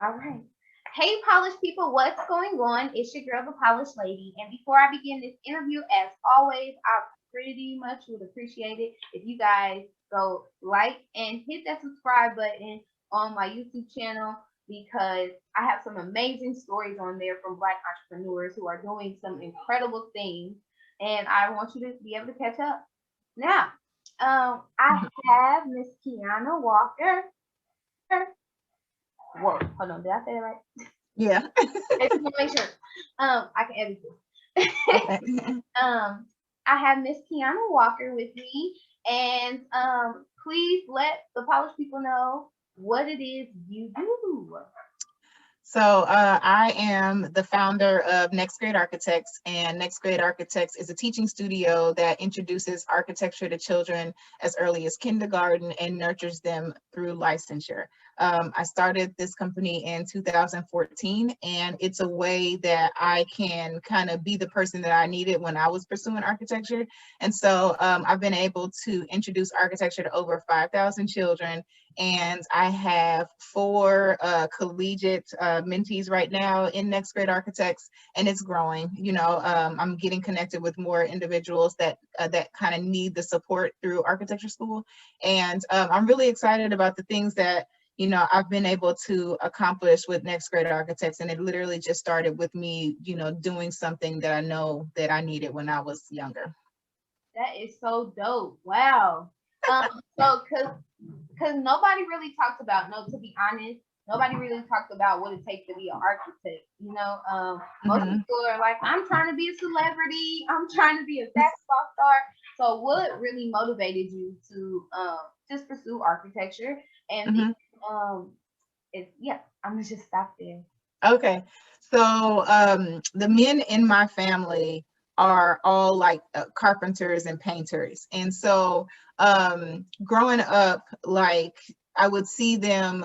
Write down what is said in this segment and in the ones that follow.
All right. Hey, polished people, what's going on? It's your girl, the polished lady. And before I begin this interview, as always, I pretty much would appreciate it if you guys go like and hit that subscribe button on my YouTube channel because I have some amazing stories on there from Black entrepreneurs who are doing some incredible things. And I want you to be able to catch up. Now, I have Miss Kionna Walker. Whoa, hold on, did I say it right? Yeah. I just want to make sure. I can edit this. Okay. I have Miss Kionna Walker with me, and please let the polished people know what it is you do. So I am the founder of Next Grade Architects, and Next Grade Architects is a teaching studio that introduces architecture to children as early as kindergarten and nurtures them through licensure. I started this company in 2014, and it's a way that I can kind of be the person that I needed when I was pursuing architecture. And so I've been able to introduce architecture to over 5,000 children, and I have four collegiate mentees right now in Next Grade Architects, and it's growing. I'm getting connected with more individuals that kind of need the support through architecture school, and I'm really excited about the things that I've been able to accomplish with Next Grade Architects, and it literally just started with me, doing something that I know that I needed when I was younger. That is so dope. Wow. So because nobody really talks about, no, to be honest, nobody really talks about what it takes to be an architect. Most Mhm. people are like, I'm trying to be a celebrity, I'm trying to be a basketball star. So what really motivated you to just pursue architecture? And then, Mhm. yeah, I'm gonna just stop there. Okay. So the men in my family are all like carpenters and painters. And so growing up, like I would see them,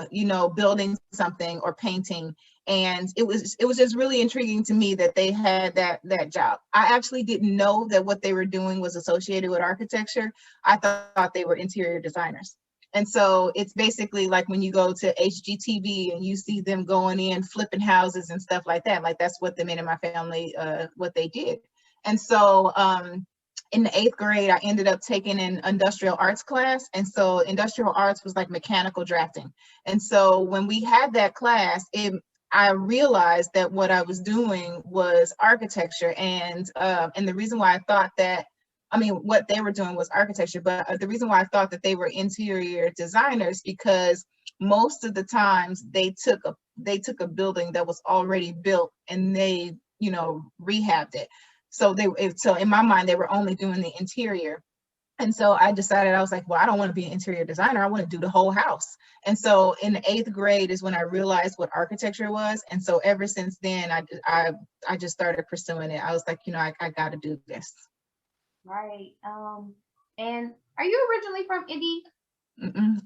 building something or painting. And it was just really intriguing to me that they had that job. I actually didn't know that what they were doing was associated with architecture. I thought they were interior designers. And so it's basically like when you go to HGTV and you see them going in flipping houses and stuff like that. Like that's what the men in my family, what they did. And so in the 8th grade, I ended up taking an industrial arts class. And so industrial arts was like mechanical drafting. And so when we had that class, I realized that what I was doing was architecture. And the reason why I thought that, I mean, what they were doing was architecture, but the reason why I thought that they were interior designers, because most of the times they took a building that was already built and they, rehabbed it. So in my mind, they were only doing the interior. And so I decided, I was like, well, I don't want to be an interior designer. I want to do the whole house. And so in the 8th grade is when I realized what architecture was. And so ever since then, I just started pursuing it. I was like, I got to do this. Right. And are you originally from Indy?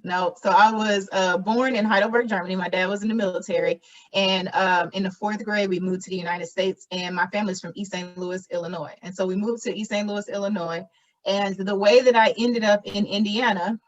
No, so I was born in Heidelberg, Germany. My dad was in the military, and in the 4th grade, we moved to the United States. And my family's from East St. Louis, Illinois, and so we moved to East St. Louis, Illinois. And the way that I ended up in Indiana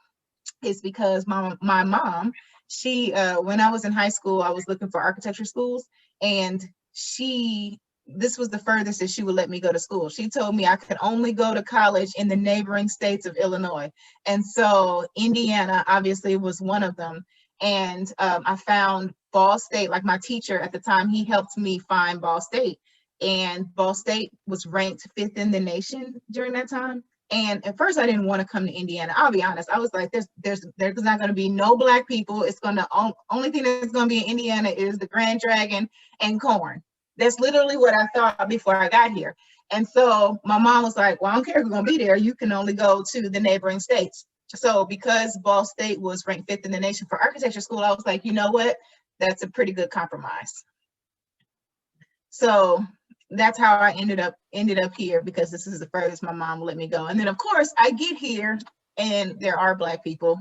is because my mom, she when I was in high school, I was looking for architecture schools, and she this was the furthest that she would let me go to school. She told me I could only go to college in the neighboring states of Illinois. And so Indiana obviously was one of them. And I found Ball State. Like my teacher at the time, he helped me find Ball State. And Ball State was ranked 5th in the nation during that time. And at first, I didn't want to come to Indiana. I'll be honest. I was like, there's not going to be no Black people. It's going to only thing that's going to be in Indiana is the Grand Dragon and corn. That's literally what I thought before I got here. And so my mom was like, well, I don't care if you're going to be there. You can only go to the neighboring states. So because Ball State was ranked 5th in the nation for architecture school, I was like, you know what? That's a pretty good compromise. So that's how I ended up here, because this is the furthest my mom let me go. And then of course I get here and there are Black people.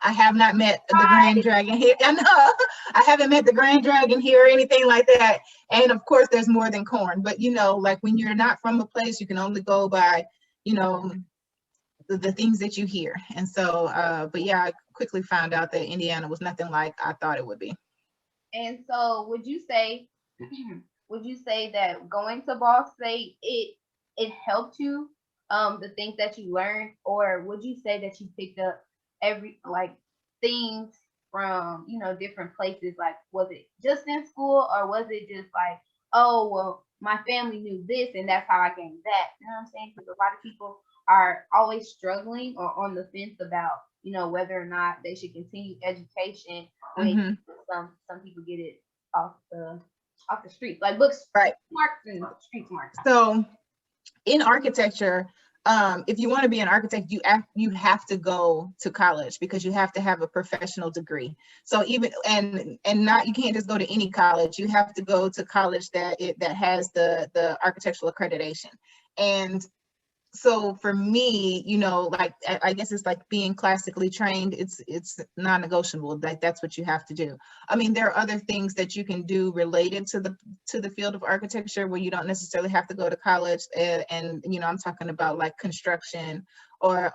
I have not met the Grand Right. Dragon here. I know I haven't met the Grand Dragon here or anything like that. And of course there's more than corn. But like when you're not from a place, you can only go by, you know, the things that you hear. And so but yeah, I quickly found out that Indiana was nothing like I thought it would be. And so would you say would you say that going to Ball State it helped you the things that you learned, or would you say that you picked up every like things from different places? Like, was it just in school, or was it just like, oh well, my family knew this and that's how I gained that? You know what I'm saying? Because a lot of people are always struggling or on the fence about whether or not they should continue education when Hmm. some people get it off the streets, like books Right. smarts and street smarts. So in architecture, if you want to be an architect, you have to go to college because you have to have a professional degree. So even and not you can't just go to any college. You have to go to college that has the architectural accreditation. And so for me, like I guess it's like being classically trained. It's non-negotiable. Like that's what you have to do. I mean, there are other things that you can do related to the field of architecture where you don't necessarily have to go to college. And I'm talking about like construction or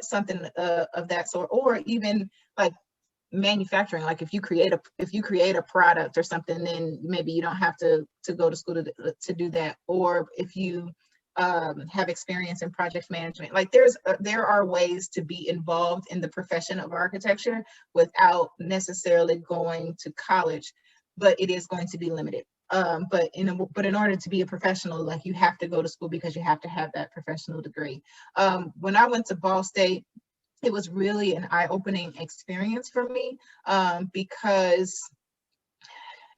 something of that sort, or even like manufacturing. Like if you create a product or something, then maybe you don't have to go to school to do that. Or if you have experience in project management, like there are ways to be involved in the profession of architecture without necessarily going to college, but it is going to be limited. But in order to be a professional, like you have to go to school because you have to have that professional degree. When I went to Ball State, it was really an eye-opening experience for me, because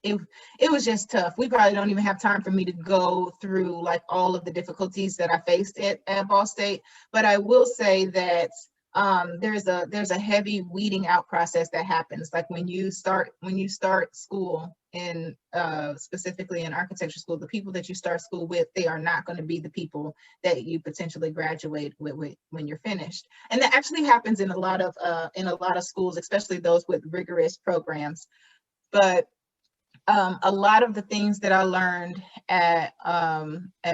it, it was just tough. We probably don't even have time for me to go through like all of the difficulties that I faced at Ball State. But I will say that there's a heavy weeding out process that happens. Like when you start school in specifically in architecture school, the people that you start school with, they are not going to be the people that you potentially graduate with when you're finished. And that actually happens in a lot of schools, especially those with rigorous programs. But a lot of the things that I learned at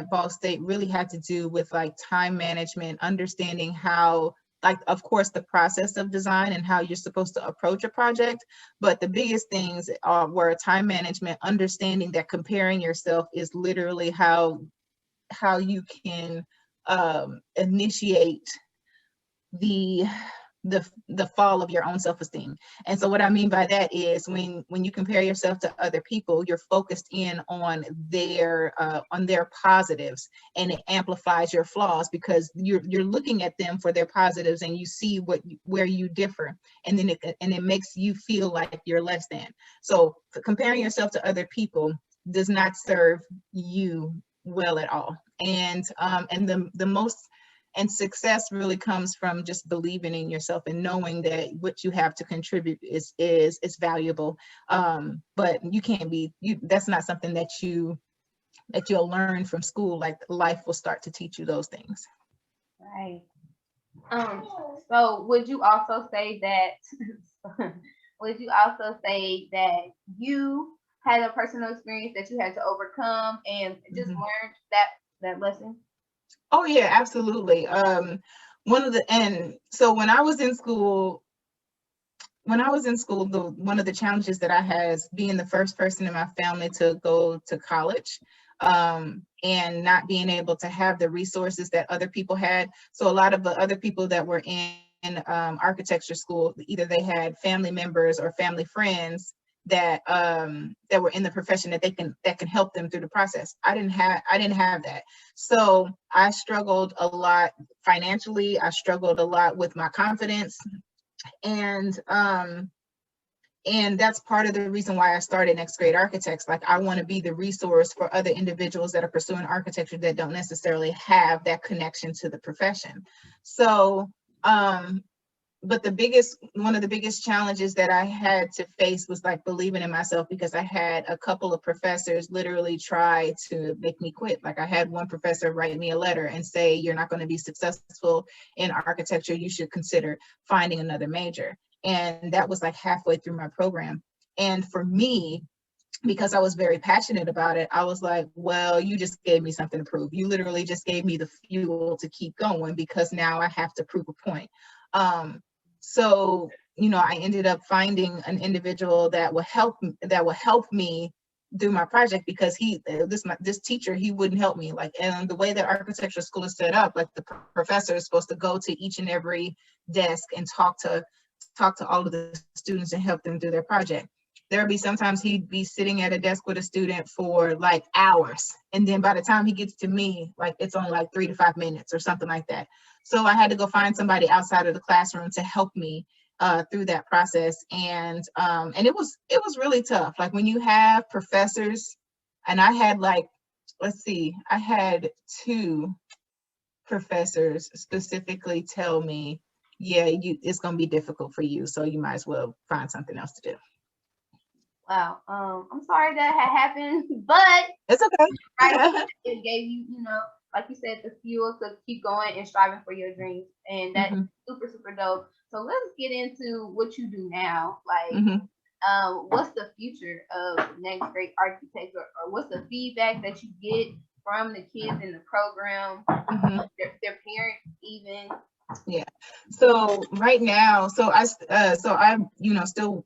Ball State really had to do with like time management, understanding how, like, of course, the process of design and how you're supposed to approach a project. But the biggest things were time management, understanding that comparing yourself is literally how you can initiate the the fall of your own self-esteem. And so what I mean by that is when you compare yourself to other people, you're focused in on their positives, and it amplifies your flaws because you're looking at them for their positives, and you see where you differ, and then it makes you feel like you're less than. So comparing yourself to other people does not serve you well at all. And the most and success really comes from just believing in yourself and knowing that what you have to contribute is valuable. But you can't be that's not something that you'll learn from school. Like life will start to teach you those things. Right. Um. So would you also say that? Would you also say that you had a personal experience that you had to overcome and just Mhm. learned that lesson? Oh yeah, absolutely. One of the and so when I was in school, one of the challenges that I had is being the first person in my family to go to college, and not being able to have the resources that other people had. So a lot of the other people that were in architecture school, either they had family members or family friends that were in the profession that can help them through the process. I didn't have that. So I struggled a lot financially. I struggled a lot with my confidence, and that's part of the reason why I started Next Grade Architects. Like I want to be the resource for other individuals that are pursuing architecture that don't necessarily have that connection to the profession. So but one of the biggest challenges that I had to face was like believing in myself, because I had a couple of professors literally try to make me quit. Like I had one professor write me a letter and say, you're not going to be successful in architecture, you should consider finding another major. And that was like halfway through my program. And for me, because I was very passionate about it, I was like, well, you just gave me something to prove. You literally just gave me the fuel to keep going, because now I have to prove a point. So I ended up finding an individual that will help me do my project, because this teacher, he wouldn't help me. Like, and the way that architecture school is set up, like the professor is supposed to go to each and every desk and talk to all of the students and help them do their project. There would be sometimes he'd be sitting at a desk with a student for like hours, and then by the time he gets to me, like it's only like 3 to 5 minutes or something like that. So I had to go find somebody outside of the classroom to help me through that process. And it was really tough. Like when you have professors, and I had like, let's see, I had 2 professors specifically tell me, yeah, it's going to be difficult for you, so you might as well find something else to do. Wow. I'm sorry that had happened, but it's okay. Right, it gave you, like you said, the fuel to keep going and striving for your dreams, and that's super, super dope. So let's get into what you do now. Like, what's the future of next great architects, or what's the feedback that you get from the kids in the program, their parents even? Yeah. So right now, so I still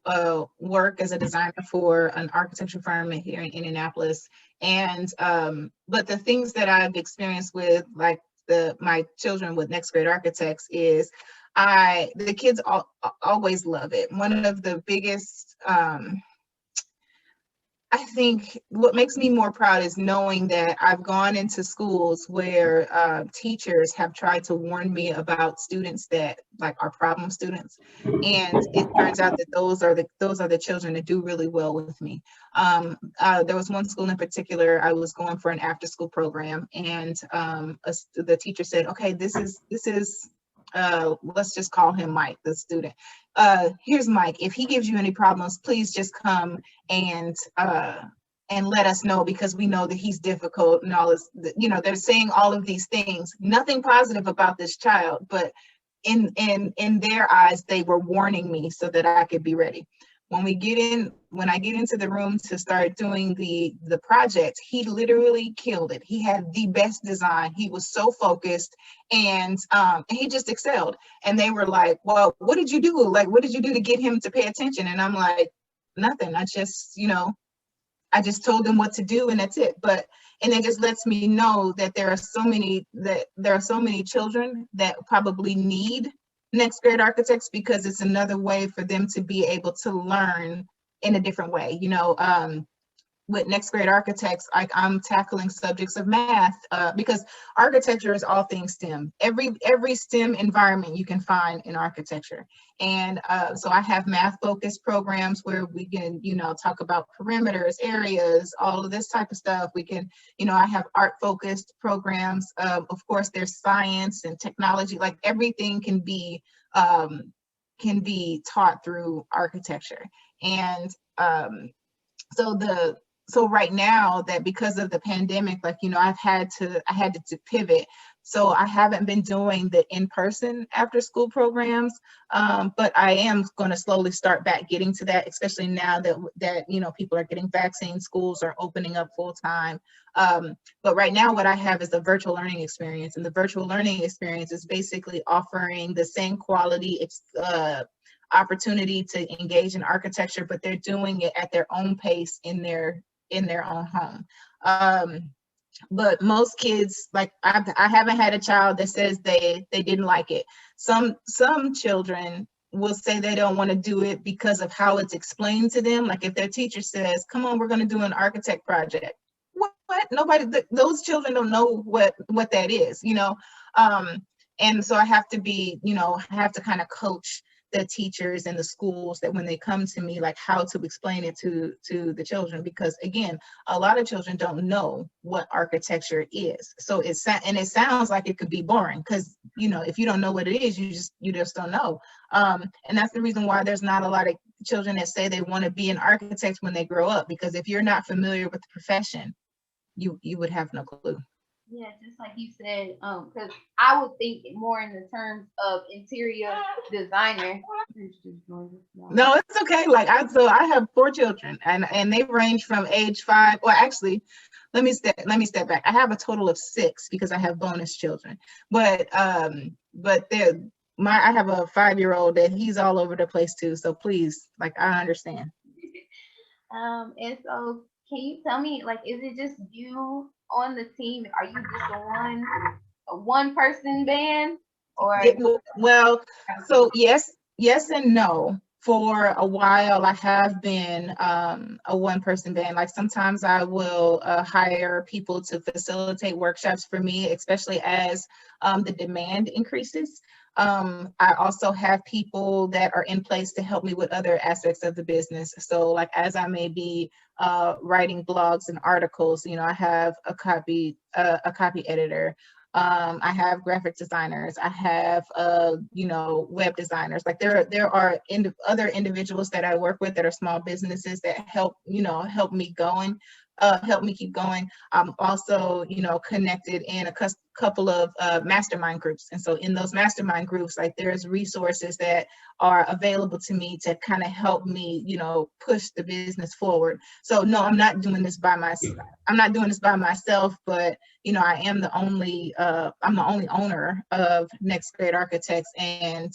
work as a designer for an architecture firm here in Indianapolis, and but the things that I've experienced with like my children with next grade architects is the kids always love it. One of the biggest I think what makes me more proud is knowing that I've gone into schools where teachers have tried to warn me about students that like are problem students, and it turns out that those are the children that do really well with me. There was one school in particular. I was going for an after-school program, and the teacher said, "Okay, this is." Let's just call him Mike, the student. Here's Mike. If he gives you any problems, please just come and let us know, because we know that he's difficult and all this. They're saying all of these things, nothing positive about this child, but in their eyes, they were warning me so that I could be ready. When I get into the room to start doing the project, he literally killed it. He had the best design. He was so focused, and he just excelled. And they were like, "Well, what did you do? Like, what did you do to get him to pay attention?" And I'm like, "Nothing. I just told them what to do, and that's it." And it just lets me know that there are so many children that probably need next grade architects, because it's another way for them to be able to learn in a different way. With next grade architects, I'm tackling subjects of math, because architecture is all things STEM. Every STEM environment you can find in architecture. And so I have math focused programs where we can, talk about perimeters, areas, all of this type of stuff. We can, I have art focused programs. Of course, there's science and technology, like everything can be taught through architecture. And so right now, that because of the pandemic, like, I had to pivot. So I haven't been doing the in-person after school programs, but I am going to slowly start back getting to that, especially now that people are getting vaccines, schools are opening up full time. But right now what I have is the virtual learning experience, and the virtual learning experience is basically offering the same quality opportunity to engage in architecture, but they're doing it at their own pace in their own home. But most kids, like I haven't had a child that says they didn't like it. Some children will say they don't want to do it because of how it's explained to them. Like if their teacher says, "Come on, we're going to do an architect project." What? Nobody, those children don't know what that is, and so I have to kind of coach the teachers and the schools that when they come to me, like how to explain it to the children, because again, a lot of children don't know what architecture is. So it sounds like it could be boring, because if you don't know what it is, you just don't know. And that's the reason why there's not a lot of children that say they want to be an architect when they grow up, because if you're not familiar with the profession, you would have no clue. Yeah, just like you said, because I would think more in the terms of interior designer. No, it's okay. Like I have 4 children, and they range from age 5. Well, actually, let me step back. I have a total of 6 because I have bonus children. But I have a 5-year-old that he's all over the place too. So please, like, I understand. And so can you tell me, like, is it just you on the team? Are you just a one person band, or Well, so yes and no. For a while, I have been a one-person band. Like sometimes I will hire people to facilitate workshops for me, especially as the demand increases. I also have people that are in place to help me with other aspects of the business. So, like as I may be writing blogs and articles, you know, I have a copy editor. I have graphic designers. I have, you know, web designers. Like there are other individuals that I work with that are small businesses that help, you know, help me keep going. I'm also, you know, connected in a couple of mastermind groups. And so in those mastermind groups, like there's resources that are available to me to kind of help me, you know, push the business forward. So no, I'm not doing this by myself. I'm not doing this by myself, but you know, I'm the only owner of Next Great Architects, and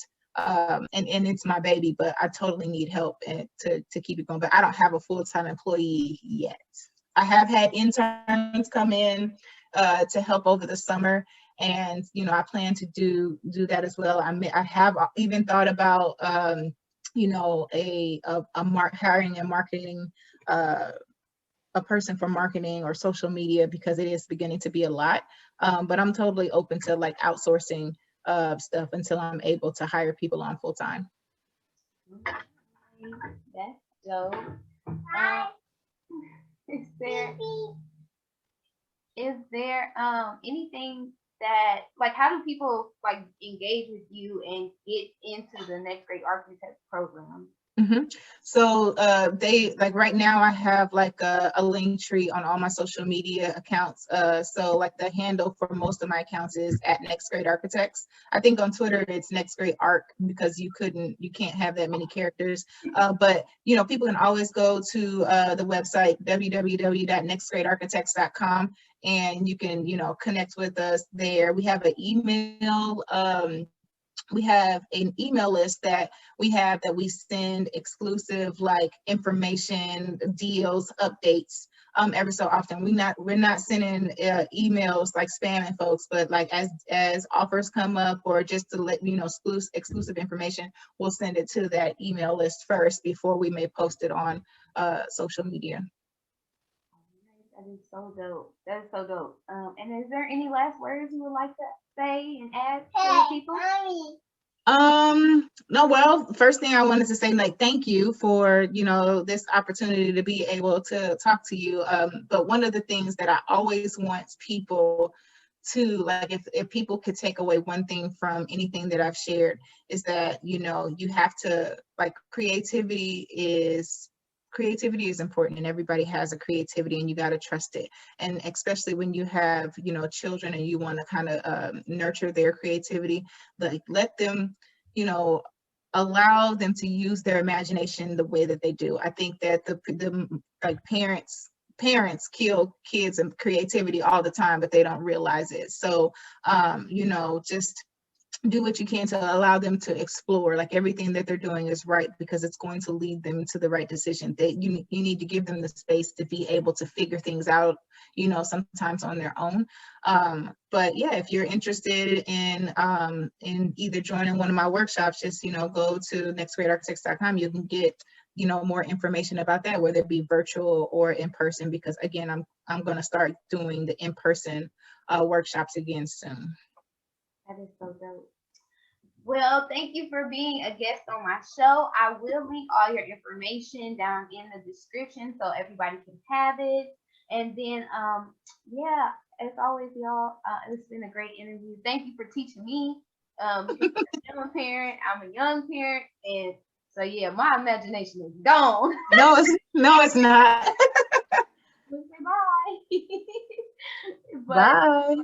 it's my baby, but I totally need help and to keep it going. But I don't have a full-time employee yet. I have had interns come in to help over the summer, and you know, I plan to do that as well. I have even thought about you know, hiring a marketing a person for marketing or social media, because it is beginning to be a lot. But I'm totally open to like outsourcing stuff until I'm able to hire people on full time. that's dope. Is there anything that, like, how do people like engage with you and get into the Next Great Architect program? Mm-hmm. So they like right now I have like a link tree on all my social media accounts. So like the handle for most of my accounts is at Next Great Architects. I think on Twitter it's Next Great Arc, because you can't have that many characters. But you know, people can always go to the website www.nextgreatarchitects.com, and you can, you know, connect with us there. We have an email. We have an email list that we send exclusive like information, deals, updates every so often. We're not sending emails like spamming folks, but like as offers come up or just to let you know exclusive information, we'll send it to that email list first before we may post it on social media. That is so dope. That is so dope. And is there any last words you would like to say and add to the people? No, well, first thing I wanted to say, like, thank you for, you know, this opportunity to be able to talk to you. But one of the things that I always want people to, like, if people could take away one thing from anything that I've shared, is that, you know, you have to, like, creativity is important, and everybody has a creativity, and you got to trust it. And especially when you have, you know, children and you want to kind of nurture their creativity, like let them, you know, allow them to use their imagination the way that they do. I think that the like parents kill kids and creativity all the time, but they don't realize it. So you know, just do what you can to allow them to explore. Like everything that they're doing is right, because it's going to lead them to the right decision. You need to give them the space to be able to figure things out, you know, sometimes on their own. But yeah, if you're interested in either joining one of my workshops, just, you know, go to nextgreatarchitects.com. You can get, you know, more information about that, whether it be virtual or in person, because again, I'm going to start doing the in-person workshops again soon. That is so dope. Well, thank you for being a guest on my show. I will link all your information down in the description so everybody can have it. And then, yeah, as always, y'all, it's been a great interview. Thank you for teaching me. Because I'm a parent, I'm a young parent, and so yeah, my imagination is gone. No, it's not. Bye. Bye.